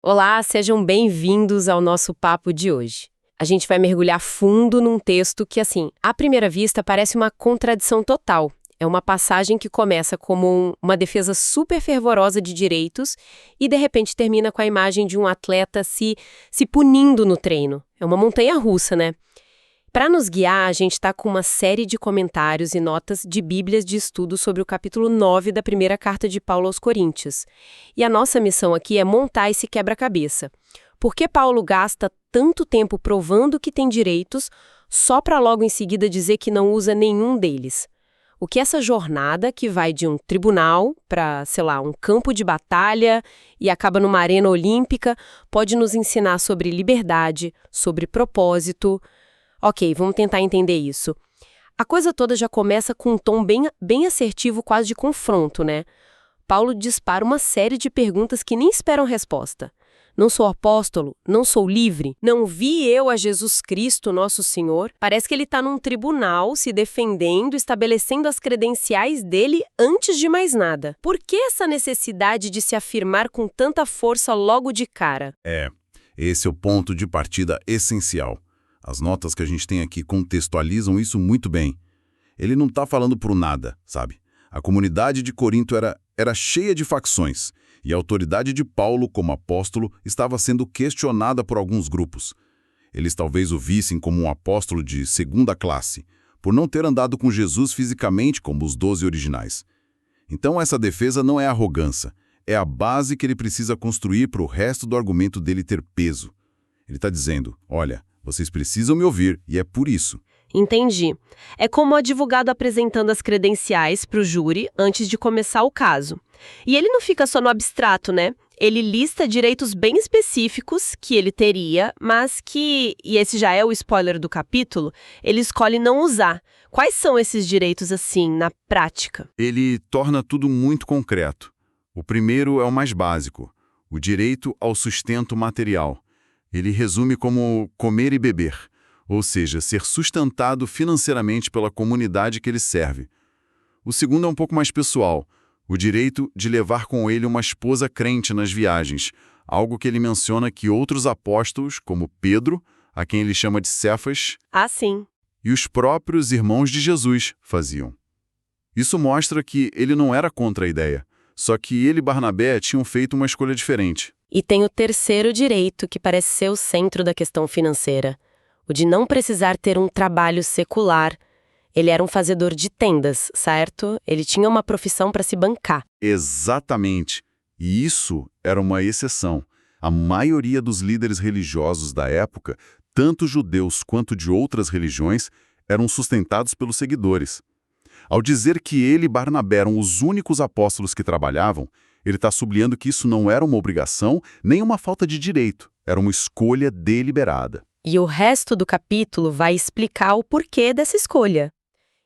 Olá, sejam bem-vindos ao nosso papo de hoje. A gente vai mergulhar fundo num texto que, assim, à primeira vista parece uma contradição total. É uma passagem que começa como uma defesa super fervorosa de direitos e, de repente, termina com a imagem de um atleta se punindo no treino. É uma montanha-russa, né? Para nos guiar, a gente está com uma série de comentários e notas de bíblias de estudo sobre o capítulo 9 da primeira carta de Paulo aos Coríntios. E a nossa missão aqui é montar esse quebra-cabeça. Por que Paulo gasta tanto tempo provando que tem direitos, só para logo em seguida dizer que não usa nenhum deles? O que essa jornada, que vai de um tribunal para, sei lá, um campo de batalha e acaba numa arena olímpica, pode nos ensinar sobre liberdade, sobre propósito? Ok, vamos tentar entender isso. A coisa toda já começa com um tom bem assertivo, quase de confronto, né? Paulo dispara uma série de perguntas que nem esperam resposta. Não sou apóstolo? Não sou livre? Não vi eu a Jesus Cristo, nosso Senhor? Parece que ele está num tribunal, se defendendo, estabelecendo as credenciais dele antes de mais nada. Por que essa necessidade de se afirmar com tanta força logo de cara? Esse é o ponto de partida essencial. As notas que a gente tem aqui contextualizam isso muito bem. Ele não está falando por nada, sabe? A comunidade de Corinto era cheia de facções, e a autoridade de Paulo como apóstolo estava sendo questionada por alguns grupos. Eles talvez o vissem como um apóstolo de segunda classe, por não ter andado com Jesus fisicamente como os 12 originais. Então essa defesa não é arrogância, é a base que ele precisa construir para o resto do argumento dele ter peso. Ele está dizendo, olha, vocês precisam me ouvir, e é por isso. Entendi. É como o advogado apresentando as credenciais para o júri antes de começar o caso. E ele não fica só no abstrato, né? Ele lista direitos bem específicos que ele teria, mas que, e esse já é o spoiler do capítulo, ele escolhe não usar. Quais são esses direitos, assim, na prática? Ele torna tudo muito concreto. O primeiro é o mais básico, o direito ao sustento material. Ele resume como comer e beber, ou seja, ser sustentado financeiramente pela comunidade que ele serve. O segundo é um pouco mais pessoal, o direito de levar com ele uma esposa crente nas viagens, algo que ele menciona que outros apóstolos, como Pedro, a quem ele chama de Cefas, Sim. e os próprios irmãos de Jesus faziam. Isso mostra que ele não era contra a ideia, só que ele e Barnabé tinham feito uma escolha diferente. E tem o terceiro direito, que parece ser o centro da questão financeira. O de não precisar ter um trabalho secular. Ele era um fazedor de tendas, certo? Ele tinha uma profissão para se bancar. Exatamente. E isso era uma exceção. A maioria dos líderes religiosos da época, tanto judeus quanto de outras religiões, eram sustentados pelos seguidores. Ao dizer que ele e Barnabé eram os únicos apóstolos que trabalhavam, ele está sublinhando que isso não era uma obrigação nem uma falta de direito, era uma escolha deliberada. E o resto do capítulo vai explicar o porquê dessa escolha.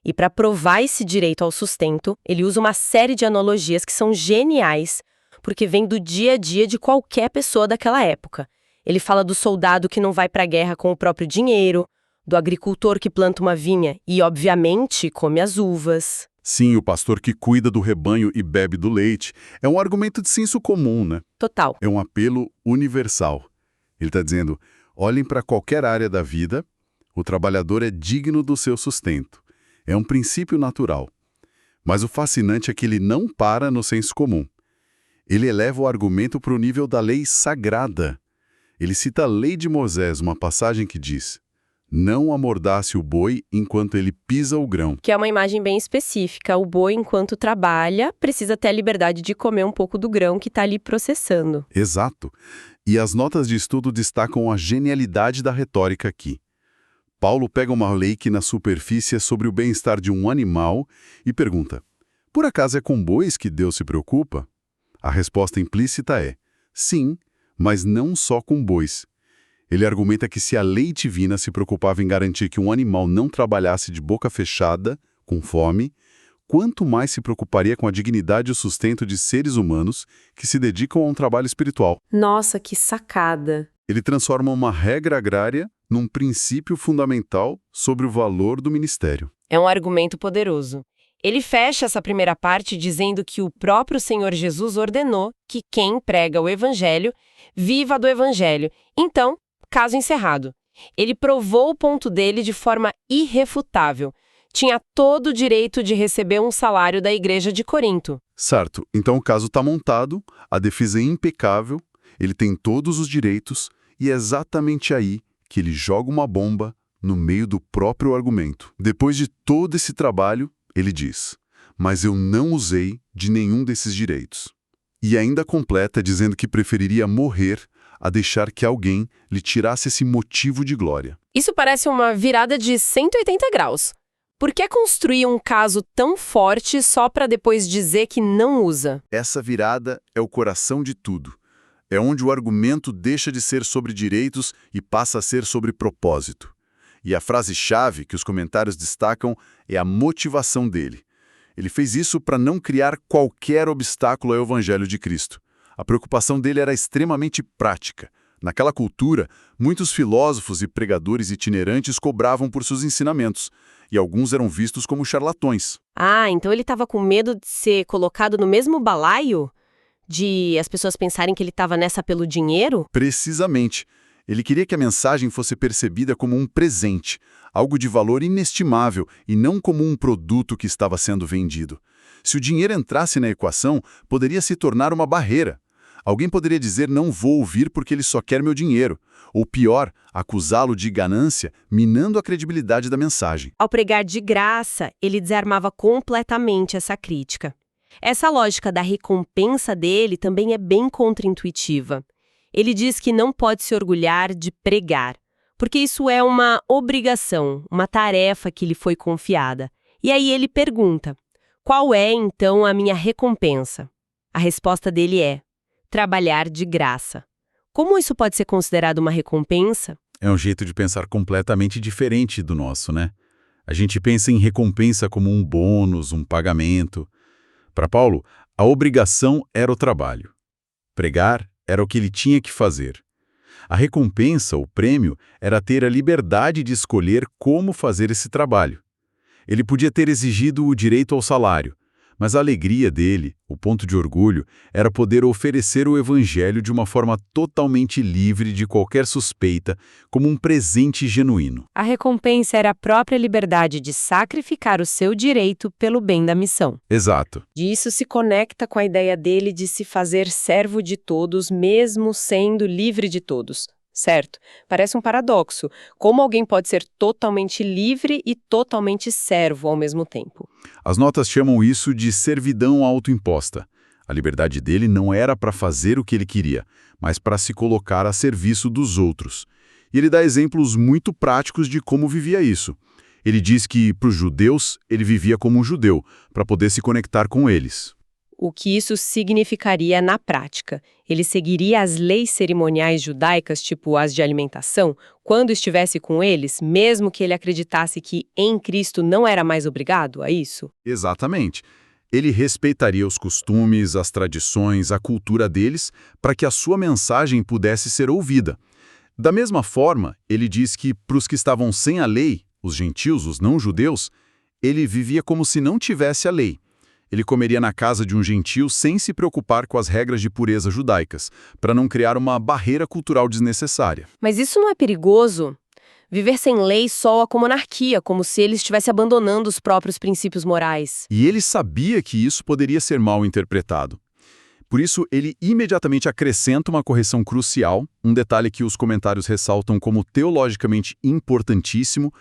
E para provar esse direito ao sustento, ele usa uma série de analogias que são geniais, porque vem do dia a dia de qualquer pessoa daquela época. Ele fala do soldado que não vai para a guerra com o próprio dinheiro, do agricultor que planta uma vinha e, obviamente, come as uvas. Sim, o pastor que cuida do rebanho e bebe do leite é um argumento de senso comum, né? Total. É um apelo universal. Ele está dizendo, olhem para qualquer área da vida, o trabalhador é digno do seu sustento. É um princípio natural. Mas o fascinante é que ele não para no senso comum. Ele eleva o argumento para o nível da lei sagrada. Ele cita a lei de Moisés, uma passagem que diz: não amordace o boi enquanto ele pisa o grão. Que é uma imagem bem específica. O boi, enquanto trabalha, precisa ter a liberdade de comer um pouco do grão que está ali processando. Exato. E as notas de estudo destacam a genialidade da retórica aqui. Paulo pega uma lei que na superfície é sobre o bem-estar de um animal e pergunta, por acaso é com bois que Deus se preocupa? A resposta implícita é, sim, mas não só com bois. Ele argumenta que se a lei divina se preocupava em garantir que um animal não trabalhasse de boca fechada, com fome, quanto mais se preocuparia com a dignidade e o sustento de seres humanos que se dedicam a um trabalho espiritual. Nossa, que sacada! Ele transforma uma regra agrária num princípio fundamental sobre o valor do ministério. É um argumento poderoso. Ele fecha essa primeira parte dizendo que o próprio Senhor Jesus ordenou que quem prega o Evangelho viva do evangelho. Então, caso encerrado. Ele provou o ponto dele de forma irrefutável. Tinha todo o direito de receber um salário da igreja de Corinto. Certo. Então o caso está montado, a defesa é impecável, ele tem todos os direitos e é exatamente aí que ele joga uma bomba no meio do próprio argumento. Depois de todo esse trabalho, ele diz: mas eu não usei de nenhum desses direitos. E ainda completa dizendo que preferiria morrer a deixar que alguém lhe tirasse esse motivo de glória. Isso parece uma virada de 180 graus. Por que construir um caso tão forte só para depois dizer que não usa? Essa virada é o coração de tudo. É onde o argumento deixa de ser sobre direitos e passa a ser sobre propósito. E a frase-chave que os comentários destacam é a motivação dele. Ele fez isso para não criar qualquer obstáculo ao Evangelho de Cristo. A preocupação dele era extremamente prática. Naquela cultura, muitos filósofos e pregadores itinerantes cobravam por seus ensinamentos, e alguns eram vistos como charlatões. Ah, então ele estava com medo de ser colocado no mesmo balaio? De as pessoas pensarem que ele estava nessa pelo dinheiro? Precisamente. Ele queria que a mensagem fosse percebida como um presente, algo de valor inestimável e não como um produto que estava sendo vendido. Se o dinheiro entrasse na equação, poderia se tornar uma barreira. Alguém poderia dizer: não vou ouvir porque ele só quer meu dinheiro. Ou pior, acusá-lo de ganância, minando a credibilidade da mensagem. Ao pregar de graça, ele desarmava completamente essa crítica. Essa lógica da recompensa dele também é bem contraintuitiva. Ele diz que não pode se orgulhar de pregar, porque isso é uma obrigação, uma tarefa que lhe foi confiada. E aí ele pergunta: qual é, então, a minha recompensa? A resposta dele é: trabalhar de graça. Como isso pode ser considerado uma recompensa? É um jeito de pensar completamente diferente do nosso, né? A gente pensa em recompensa como um bônus, um pagamento. Para Paulo, a obrigação era o trabalho. Pregar era o que ele tinha que fazer. A recompensa, o prêmio, era ter a liberdade de escolher como fazer esse trabalho. Ele podia ter exigido o direito ao salário, mas a alegria dele, o ponto de orgulho, era poder oferecer o evangelho de uma forma totalmente livre de qualquer suspeita, como um presente genuíno. A recompensa era a própria liberdade de sacrificar o seu direito pelo bem da missão. Exato. E isso se conecta com a ideia dele de se fazer servo de todos, mesmo sendo livre de todos. Certo? Parece um paradoxo. Como alguém pode ser totalmente livre e totalmente servo ao mesmo tempo? As notas chamam isso de servidão autoimposta. A liberdade dele não era para fazer o que ele queria, mas para se colocar a serviço dos outros. E ele dá exemplos muito práticos de como vivia isso. Ele diz que, para os judeus, ele vivia como um judeu, para poder se conectar com eles. O que isso significaria na prática? Ele seguiria as leis cerimoniais judaicas, tipo as de alimentação, quando estivesse com eles, mesmo que ele acreditasse que em Cristo não era mais obrigado a isso? Exatamente. Ele respeitaria os costumes, as tradições, a cultura deles, para que a sua mensagem pudesse ser ouvida. Da mesma forma, ele diz que, para os que estavam sem a lei, os gentios, os não-judeus, ele vivia como se não tivesse a lei. Ele comeria na casa de um gentio sem se preocupar com as regras de pureza judaicas, para não criar uma barreira cultural desnecessária. Mas isso não é perigoso? Viver sem lei soa como anarquia, como se ele estivesse abandonando os próprios princípios morais. E ele sabia que isso poderia ser mal interpretado. Por isso, ele imediatamente acrescenta uma correção crucial, um detalhe que os comentários ressaltam como teologicamente importantíssimo.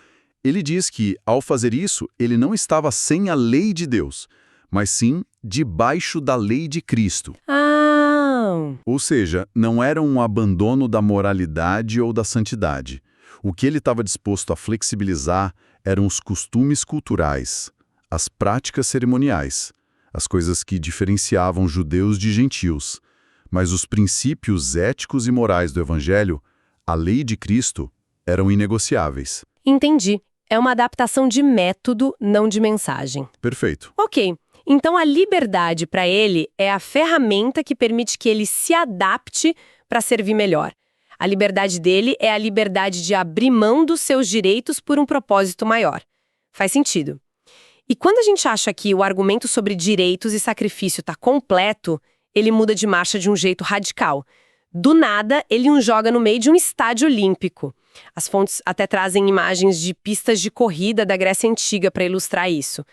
Ele diz que, ao fazer isso, ele não estava sem a lei de Deus, mas sim debaixo da lei de Cristo. Ou seja, não era um abandono da moralidade ou da santidade. O que ele estava disposto a flexibilizar eram os costumes culturais, as práticas cerimoniais, as coisas que diferenciavam judeus de gentios. Mas os princípios éticos e morais do Evangelho, a lei de Cristo, eram inegociáveis. Entendi. É uma adaptação de método, não de mensagem. Perfeito. Ok. Então, a liberdade, para ele, é a ferramenta que permite que ele se adapte para servir melhor. A liberdade dele é a liberdade de abrir mão dos seus direitos por um propósito maior. Faz sentido. E quando a gente acha que o argumento sobre direitos e sacrifício está completo, ele muda de marcha de um jeito radical. Do nada, ele o joga no meio de um estádio olímpico. As fontes até trazem imagens de pistas de corrida da Grécia Antiga para ilustrar isso.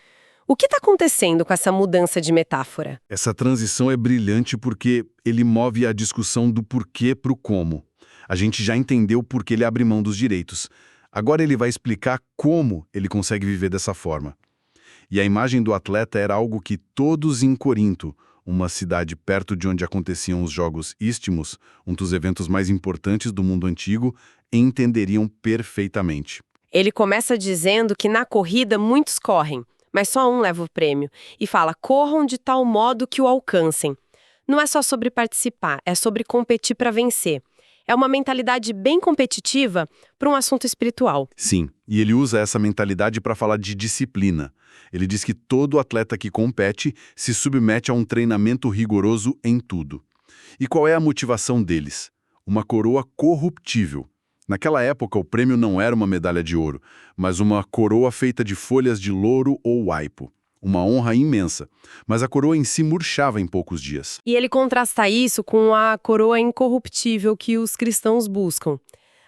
O que está acontecendo com essa mudança de metáfora? Essa transição é brilhante porque ele move a discussão do porquê para o como. A gente já entendeu por que ele abre mão dos direitos. Agora ele vai explicar como ele consegue viver dessa forma. E a imagem do atleta era algo que todos em Corinto, uma cidade perto de onde aconteciam os Jogos Istmos, um dos eventos mais importantes do mundo antigo, entenderiam perfeitamente. Ele começa dizendo que na corrida muitos correm, mas só um leva o prêmio, e fala: corram de tal modo que o alcancem. Não é só sobre participar, é sobre competir para vencer. É uma mentalidade bem competitiva para um assunto espiritual. Sim, e ele usa essa mentalidade para falar de disciplina. Ele diz que todo atleta que compete se submete a um treinamento rigoroso em tudo. E qual é a motivação deles? Uma coroa corruptível. Naquela época, o prêmio não era uma medalha de ouro, mas uma coroa feita de folhas de louro ou aipo. Uma honra imensa, mas a coroa em si murchava em poucos dias. E ele contrasta isso com a coroa incorruptível que os cristãos buscam.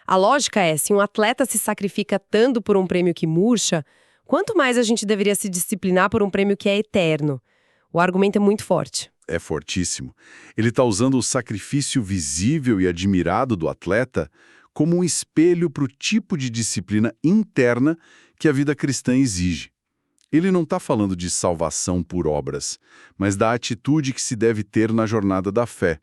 A lógica é, se um atleta se sacrifica tanto por um prêmio que murcha, quanto mais a gente deveria se disciplinar por um prêmio que é eterno? O argumento é muito forte. É fortíssimo. Ele está usando o sacrifício visível e admirado do atleta como um espelho para o tipo de disciplina interna que a vida cristã exige. Ele não está falando de salvação por obras, mas da atitude que se deve ter na jornada da fé.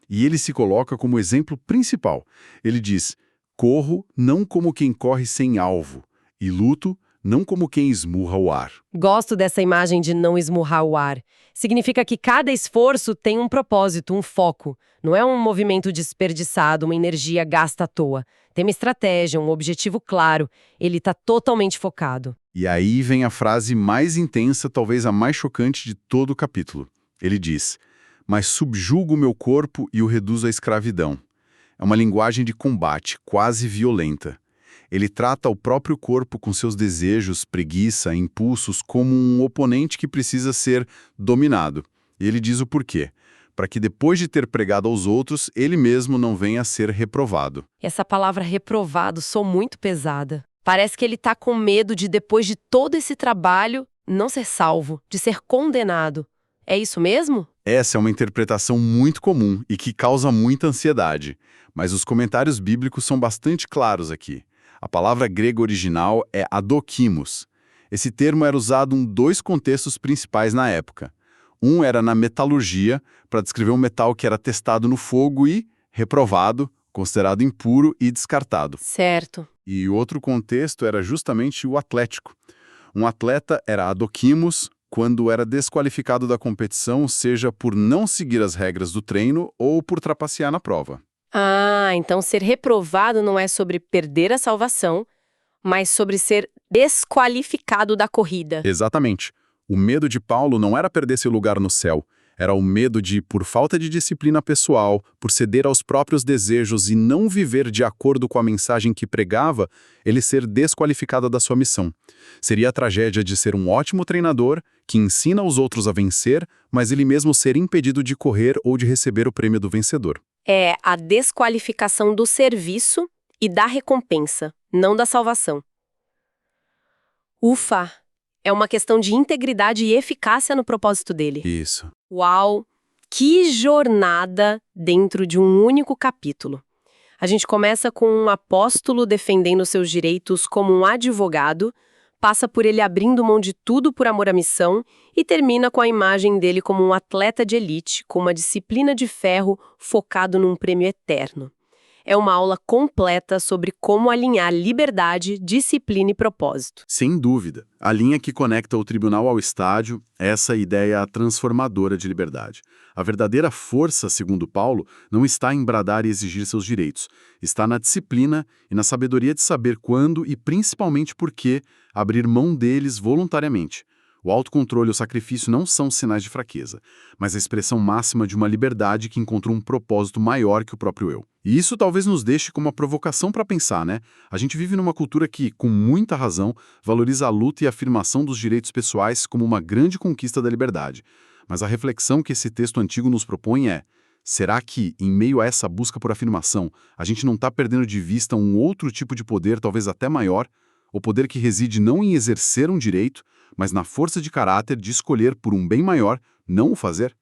E ele se coloca como exemplo principal. Ele diz: corro não como quem corre sem alvo, e luto não como quem esmurra o ar. Gosto dessa imagem de não esmurrar o ar. Significa que cada esforço tem um propósito, um foco. Não é um movimento desperdiçado, uma energia gasta à toa. Tem uma estratégia, um objetivo claro. Ele está totalmente focado. E aí vem a frase mais intensa, talvez a mais chocante de todo o capítulo. Ele diz: mas subjugo o meu corpo e o reduzo à escravidão. É uma linguagem de combate, quase violenta. Ele trata o próprio corpo com seus desejos, preguiça, impulsos, como um oponente que precisa ser dominado. E ele diz o porquê. Para que depois de ter pregado aos outros, ele mesmo não venha a ser reprovado. Essa palavra reprovado soa muito pesada. Parece que ele está com medo de, depois de todo esse trabalho, não ser salvo, de ser condenado. É isso mesmo? Essa é uma interpretação muito comum e que causa muita ansiedade. Mas os comentários bíblicos são bastante claros aqui. A palavra grega original é adokimos. Esse termo era usado em dois contextos principais na época. Um era na metalurgia, para descrever um metal que era testado no fogo e reprovado, considerado impuro e descartado. Certo. E o outro contexto era justamente o atlético. Um atleta era adokimos quando era desqualificado da competição, seja por não seguir as regras do treino ou por trapacear na prova. Ah, então ser reprovado não é sobre perder a salvação, mas sobre ser desqualificado da corrida. Exatamente. O medo de Paulo não era perder seu lugar no céu, era o medo de, por falta de disciplina pessoal, por ceder aos próprios desejos e não viver de acordo com a mensagem que pregava, ele ser desqualificado da sua missão. Seria a tragédia de ser um ótimo treinador que ensina os outros a vencer, mas ele mesmo ser impedido de correr ou de receber o prêmio do vencedor. É a desqualificação do serviço e da recompensa, não da salvação. Ufa! É uma questão de integridade e eficácia no propósito dele. Isso. Uau! Que jornada dentro de um único capítulo. A gente começa com um apóstolo defendendo seus direitos como um advogado, passa por ele abrindo mão de tudo por amor à missão e termina com a imagem dele como um atleta de elite, com uma disciplina de ferro focado num prêmio eterno. É uma aula completa sobre como alinhar liberdade, disciplina e propósito. Sem dúvida. A linha que conecta o tribunal ao estádio, essa ideia transformadora de liberdade. A verdadeira força, segundo Paulo, não está em bradar e exigir seus direitos. Está na disciplina e na sabedoria de saber quando e principalmente por que abrir mão deles voluntariamente. O autocontrole e o sacrifício não são sinais de fraqueza, mas a expressão máxima de uma liberdade que encontrou um propósito maior que o próprio eu. E isso talvez nos deixe com uma provocação para pensar, né? A gente vive numa cultura que, com muita razão, valoriza a luta e a afirmação dos direitos pessoais como uma grande conquista da liberdade. Mas a reflexão que esse texto antigo nos propõe é: Será que, em meio a essa busca por afirmação, a gente não está perdendo de vista um outro tipo de poder, talvez até maior, o poder que reside não em exercer um direito, mas na força de caráter de escolher por um bem maior não o fazer?